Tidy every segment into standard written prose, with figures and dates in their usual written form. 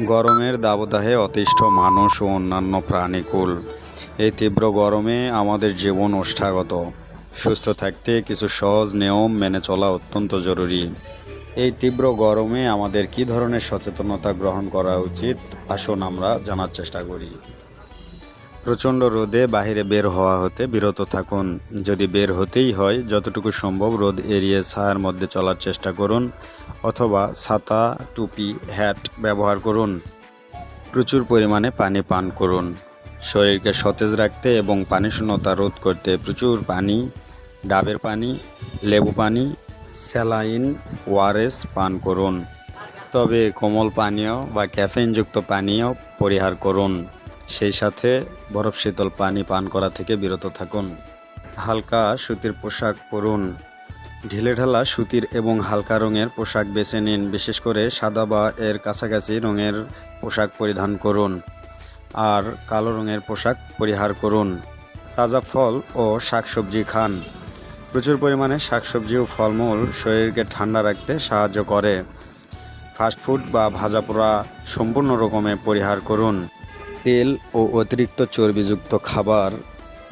গরমের দাবদাহে অতিষ্ঠ মানুষ ও অন্যান্য প্রাণীকুল। এই তীব্র গরমে আমাদের জীবন ওষ্ঠাগত। সুস্থ থাকতে কিছু সহজ নিয়ম মেনে চলা অত্যন্ত জরুরি। এই তীব্র গরমে আমাদের কী ধরনের সচেতনতা গ্রহণ করা উচিত আসুন আমরা জানার চেষ্টা করি। প্রচণ্ড রোদে বাইরে বের হওয়া হতে বিরত থাকুন। যদি বের হতেই হয় যতটুকু সম্ভব রোদ এড়িয়ে ছায়ার মধ্যে চলার চেষ্টা করুন অথবা ছাতা, টুপি, হ্যাট ব্যবহার করুন। প্রচুর পরিমাণে পানি পান করুন। শরীরকে সতেজ রাখতে এবং পানি শূন্যতা রোধ করতে প্রচুর পানি, ডাবের পানি, লেবু পানি, স্যালাইন, ওআরএস পান করুন। তবে কোমল পানীয় বা ক্যাফেইনযুক্ত পানীয় পরিহার করুন। সেই সাথে বরফ শীতল পানি পান করা থেকে বিরত থাকুন। হালকা সুতির পোশাক পরুন। ঢিলেঢালা সুতির এবং হালকা রঙের পোশাক বেছে নিন। বিশেষ করে সাদা বা এর কাছাকাছি রঙের পোশাক পরিধান করুন আর কালো রঙের পোশাক পরিহার করুন। তাজা ফল ও শাকসবজি খান। প্রচুর পরিমাণে শাকসবজি ও ফলমূল শরীরকে ঠান্ডা রাখতে সাহায্য করে। ফাস্টফুড বা ভাজাপোড়া সম্পূর্ণ রকমে পরিহার করুন। তেল ও অতিরিক্ত চর্বিযুক্ত খাবার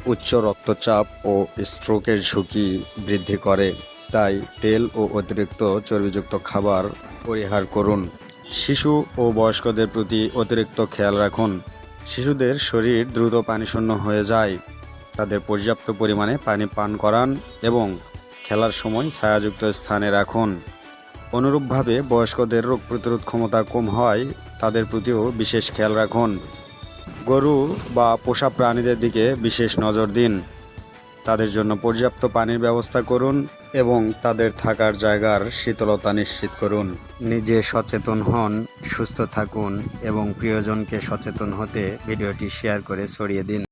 উচ্চ রক্তচাপ ও স্ট্রোকের ঝুঁকি বৃদ্ধি করে, তাই তেল ও অতিরিক্ত চর্বিযুক্ত খাবার পরিহার করুন। শিশু ও বয়স্কদের প্রতি অতিরিক্ত খেয়াল রাখুন। শিশুদের শরীর দ্রুত পানিশূন্য হয়ে যায়, তাদের পর্যাপ্ত পরিমাণে পানি পান করান এবং খেলার সময় ছায়াযুক্ত স্থানে রাখুন। অনুরূপভাবে বয়স্কদের রোগ প্রতিরোধ ক্ষমতা কম হয়, তাদের প্রতিও বিশেষ খেয়াল রাখুন। গরু বা পোষা প্রাণীদের দিকে বিশেষ নজর দিন। তাদের জন্য পর্যাপ্ত পানির ব্যবস্থা করুন এবং তাদের থাকার জায়গার শীতলতা নিশ্চিত করুন। নিজে সচেতন হন, সুস্থ থাকুন এবং প্রিয়জনকে সচেতন হতে ভিডিওটি শেয়ার করে ছড়িয়ে দিন।